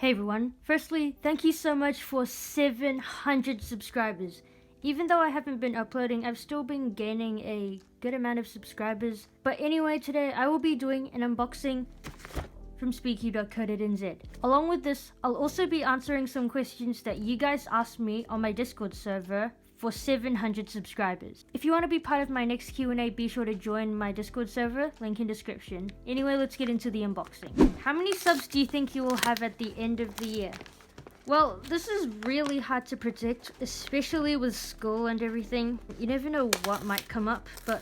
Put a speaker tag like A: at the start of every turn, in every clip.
A: Hey everyone, firstly, thank you so much for 700 subscribers. Even though I haven't been uploading, I've still been gaining a good amount of subscribers. But anyway, today I will be doing an unboxing from speaky.co.nz. Along with this, I'll also be answering some questions that you guys asked me on my Discord server for 700 subscribers. If you want to be part of my next Q&A, be sure to join my Discord server, link in description. Anyway, let's get into the unboxing. How many subs do you think you will have at the end of the year? Well, this is really hard to predict, especially with school and everything. You never know what might come up, but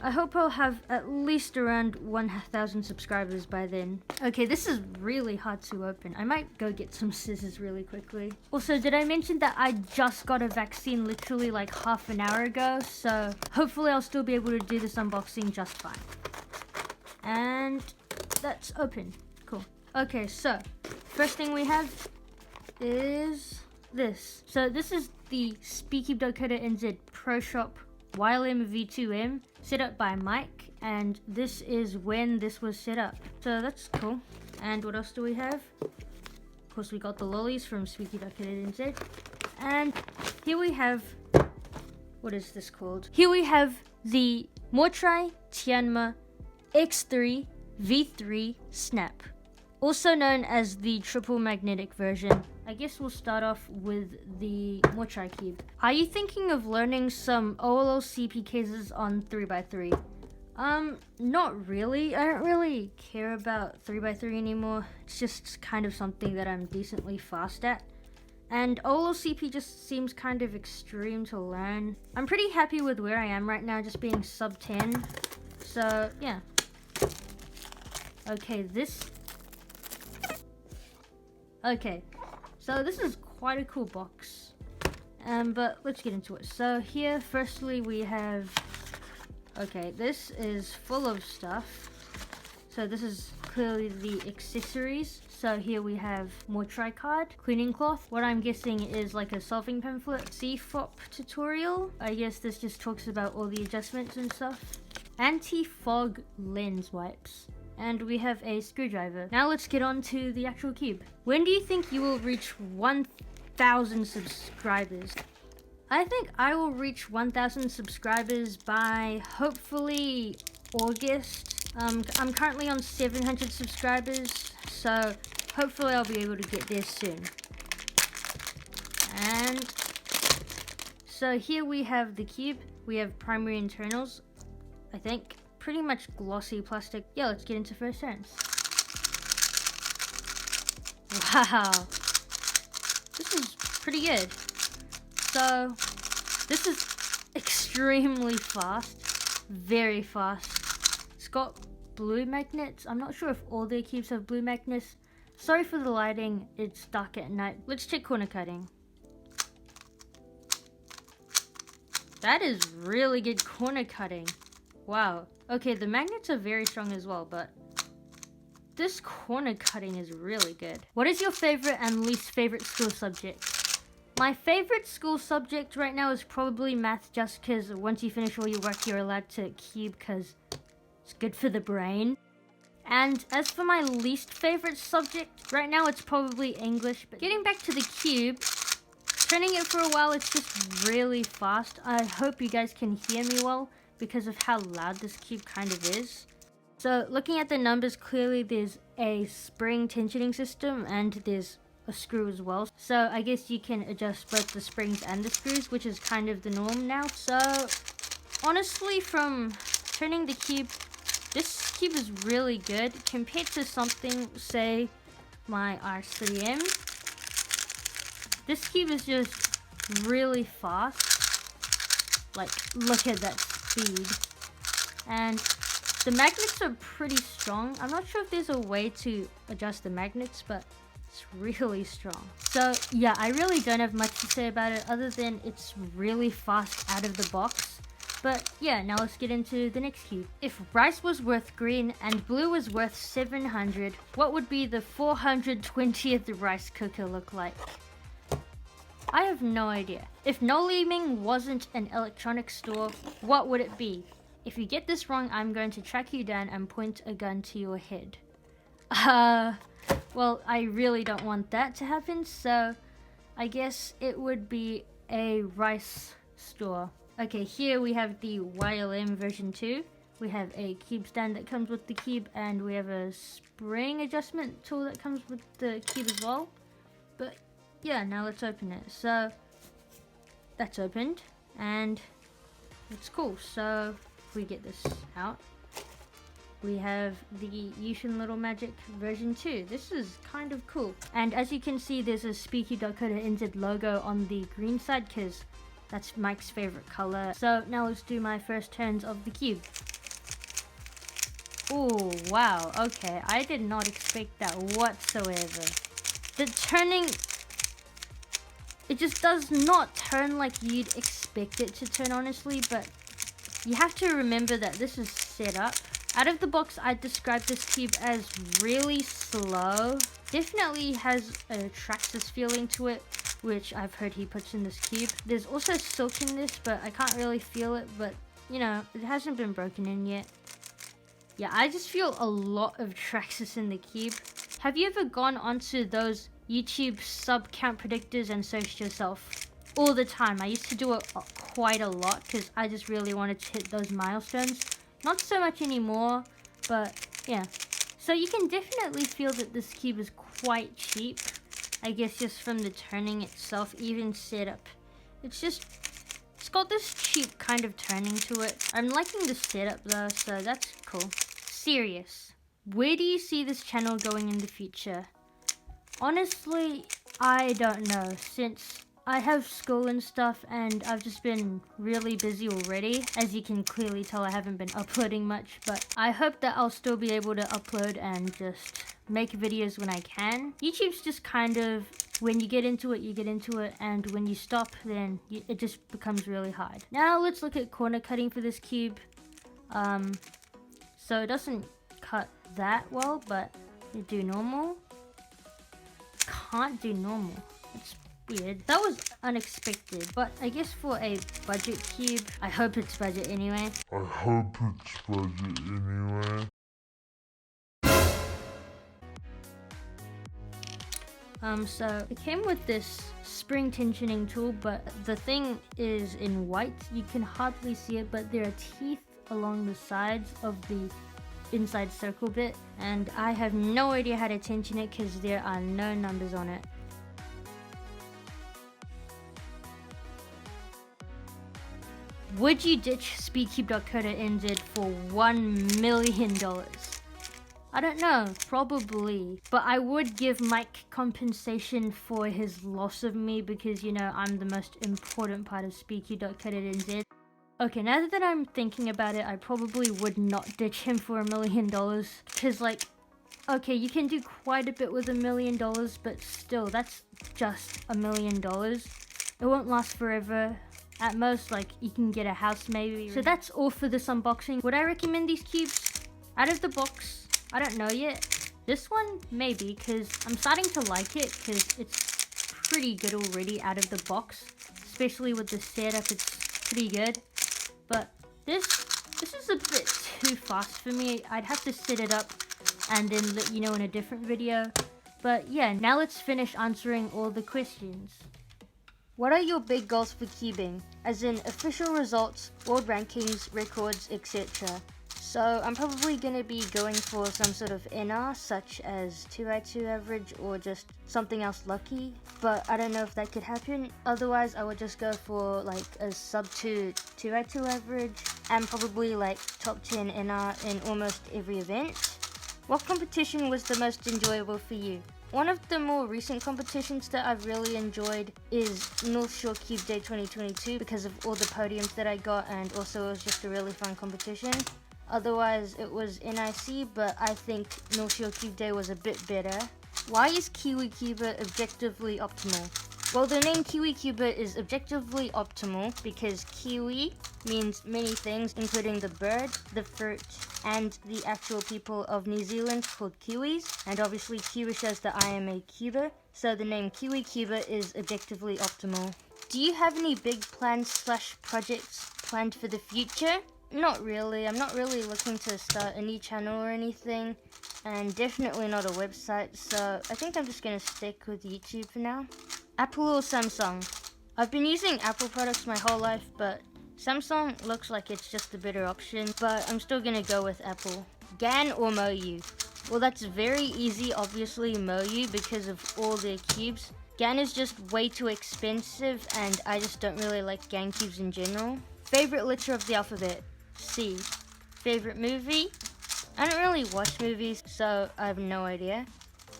A: I hope I'll have at least around 1,000 subscribers by then. Okay, this is really hard to open. I might go get some scissors really quickly. Also, did I mention that I just got a vaccine literally like half an hour ago? So hopefully I'll still be able to do this unboxing just fine. And that's open. Cool. Okay, so first thing we have is this. So this is the speaky.co.nz Pro Shop YLM V2M set up by Mike, and this is when this was set up. So that's cool. And what else do we have? Of course, we got the lollies from speaky.co.nz. And here we have, what is this called? Here we have the MoreTry TianMa X3 V3 Snap, also known as the triple magnetic version. I guess we'll start off with the MoreTry cube. Are you thinking of learning some OLCP cases on 3x3? Not really. I don't really care about 3x3 anymore. It's just kind of something that I'm decently fast at. And OLCP just seems kind of extreme to learn. I'm pretty happy with where I am right now, just being sub 10. So, yeah. Okay, so this is quite a cool box, but let's get into it. So here, firstly, we have, okay, this is full of stuff. So this is clearly the accessories. So here we have MoreTry card, cleaning cloth, what I'm guessing is like a solving pamphlet, CFOP tutorial. I guess this just talks about all the adjustments and stuff. Anti-fog lens wipes. And we have a screwdriver. Now let's get on to the actual cube. When do you think you will reach 1,000 subscribers? I think I will reach 1,000 subscribers by hopefully August. I'm currently on 700 subscribers, so hopefully I'll be able to get there soon. And so here we have the cube. We have primary internals, I think. Pretty much glossy plastic. Yeah, let's get into first turns. Wow, this is pretty good. So this is extremely fast, very fast. It's got blue magnets. I'm not sure if all their cubes have blue magnets. Sorry for the lighting, it's dark at night. Let's check corner cutting. That is really good corner cutting. Wow. Okay, the magnets are very strong as well, but this corner cutting is really good. What is your favorite and least favorite school subject? My favorite school subject right now is probably math, just because once you finish all your work, you're allowed to cube because it's good for the brain. And as for my least favorite subject, right now it's probably English. But getting back to the cube, turning it for a while, it's just really fast. I hope you guys can hear me well, because of how loud this cube kind of is. So looking at the numbers, clearly there's a spring tensioning system and there's a screw as well. So I guess you can adjust both the springs and the screws, which is kind of the norm now. So honestly, from turning the cube, this cube is really good compared to something, say, my R3M. This cube is just really fast. Like, look at that speed. And the magnets are pretty strong. I'm not sure if there's a way to adjust the magnets, but it's really strong. So yeah, I really don't have much to say about it other than it's really fast out of the box. But yeah, now let's get into the next cube. If rice was worth green and blue was worth 700, what would be the 420th rice cooker look like? I have no idea. If No Liming wasn't an electronics store, what would it be? If you get this wrong, I'm going to track you down and point a gun to your head. Well, I really don't want that to happen, so I guess it would be a rice store. Okay, here we have the YLM version 2. We have a cube stand that comes with the cube, and we have a spring adjustment tool that comes with the cube as well. But yeah, now let's open it. So that's opened, and it's cool. So if we get this out, we have the Yushin Little Magic version 2. This is kind of cool. And as you can see, there's a SpeakyCube.co.nz logo on the green side because that's Mike's favorite color. So now let's do my first turns of the cube. Oh, wow. Okay, I did not expect that whatsoever. The turning, it just does not turn like you'd expect it to turn, honestly, but you have to remember that this is set up. Out of the box, I'd describe this cube as really slow. Definitely has a Traxxas feeling to it, which I've heard he puts in this cube. There's also silk in this, but I can't really feel it, but you know, it hasn't been broken in yet. Yeah, I just feel a lot of Traxxas in the cube. Have you ever gone onto those YouTube sub count predictors and searched yourself all the time? I used to do it quite a lot because I just really wanted to hit those milestones. Not so much anymore, but yeah. So you can definitely feel that this cube is quite cheap. I guess just from the turning itself, even setup. It's got this cheap kind of turning to it. I'm liking the setup though, so that's cool. Serious. Where do you see this channel going in the future? Honestly, I don't know, since I have school and stuff and I've just been really busy already. As you can clearly tell, I haven't been uploading much, but I hope that I'll still be able to upload and just make videos when I can. YouTube's just kind of, when you get into it, you get into it, and when you stop, then it just becomes really hard. Now let's look at corner cutting for this cube. So it doesn't cut that well, but you do normal. Can't do normal. It's weird. That was unexpected, but I guess for a budget cube, I hope it's budget anyway. So it came with this spring tensioning tool, but the thing is in white. You can hardly see it, but there are teeth along the sides of the inside circle bit, and I have no idea how to tension it because there are no numbers on it. Would you ditch SpeedCube.co.nz for $1 million? I don't know, probably. But I would give Mike compensation for his loss of me because, you know, I'm the most important part of SpeedCube.co.nz. Okay, now that I'm thinking about it, I probably would not ditch him for $1 million. Because, like, okay, you can do quite a bit with $1 million, but still, that's just $1 million. It won't last forever. At most, like, you can get a house maybe. So that's all for this unboxing. Would I recommend these cubes? Out of the box, I don't know yet. This one, maybe, because I'm starting to like it, because it's pretty good already out of the box. Especially with the setup, it's pretty good. But this is a bit too fast for me. I'd have to set it up and then let you know in a different video. But yeah, now let's finish answering all the questions. What are your big goals for cubing? As in official results, world rankings, records, etc. So I'm probably going to be going for some sort of NR, such as 2x2 average or just something else lucky. But I don't know if that could happen. Otherwise, I would just go for like a sub 2 2x2 average and probably like top 10 NR in almost every event. What competition was the most enjoyable for you? One of the more recent competitions that I've really enjoyed is North Shore Cube Day 2022 because of all the podiums that I got, and also it was just a really fun competition. Otherwise it was NIC, but I think North Shore Cube Day was a bit better. Why is Kiwi Cuber objectively optimal? Well, the name Kiwi Cuber is objectively optimal because Kiwi means many things, including the bird, the fruit, and the actual people of New Zealand called Kiwis. And obviously Cuba shows that I am a Cuber, so the name Kiwi Cuber is objectively optimal. Do you have any big plans / projects planned for the future? not really. I'm not really looking to start a new channel or anything, and definitely not a website, so I think I'm just gonna stick with YouTube for now. Apple or Samsung? I've been using Apple products my whole life, but Samsung looks like it's just a better option, but I'm still gonna go with Apple. GAN or MoU? Well, that's very easy, obviously MoU, because of all their cubes. GAN is just way too expensive, and I just don't really like GAN cubes in general. Favorite letter of the alphabet? C. Favorite movie? I don't really watch movies, so I have no idea.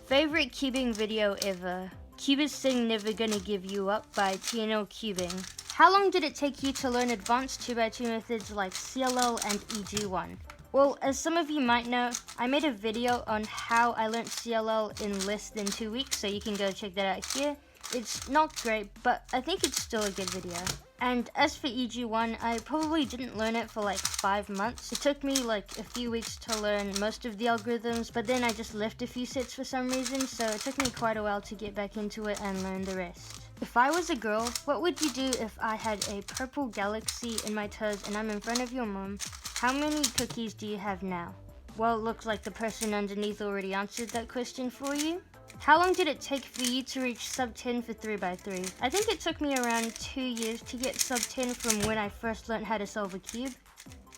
A: Favorite cubing video ever? Cubist Thing Never Gonna Give You Up by TNL Cubing. How long did it take you to learn advanced 2x2 methods like CLL and EG1? Well, as some of you might know, I made a video on how I learnt CLL in less than 2 weeks, so you can go check that out here. It's not great, but I think it's still a good video. And as for EG1, I probably didn't learn it for like 5 months. It took me like a few weeks to learn most of the algorithms, but then I just left a few sets for some reason, so it took me quite a while to get back into it and learn the rest. If I was a girl, what would you do if I had a purple galaxy in my toes and I'm in front of your mom? How many cookies do you have now? Well, it looks like the person underneath already answered that question for you. How long did it take for you to reach sub 10 for 3x3? I think it took me around 2 years to get sub 10 from when I first learned how to solve a cube.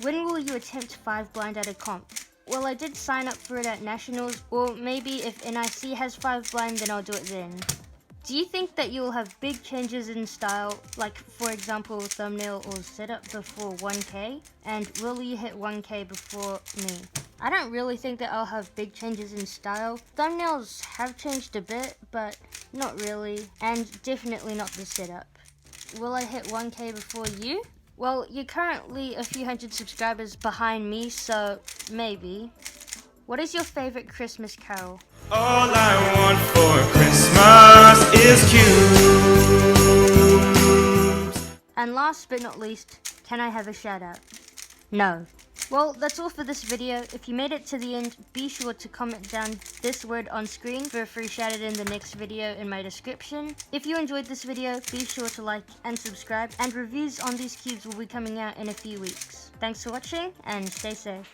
A: When will you attempt 5 blind at a comp? Well, I did sign up for it at Nationals, or maybe if NIC has 5 blind, then I'll do it then. Do you think that you will have big changes in style, like for example thumbnail or setup before 1k? And will you hit 1k before me? I don't really think that I'll have big changes in style. Thumbnails have changed a bit, but not really, and definitely not the setup. Will I hit 1k before you? Well, you're currently a few hundred subscribers behind me, so maybe. What is your favorite Christmas carol?
B: All I want for Christmas is cubes.
A: And last but not least, can I have a shout out? No. Well, that's all for this video. If you made it to the end, be sure to comment down this word on screen for a free shout out in the next video in my description. If you enjoyed this video, be sure to like and subscribe, and reviews on these cubes will be coming out in a few weeks. Thanks for watching, and stay safe.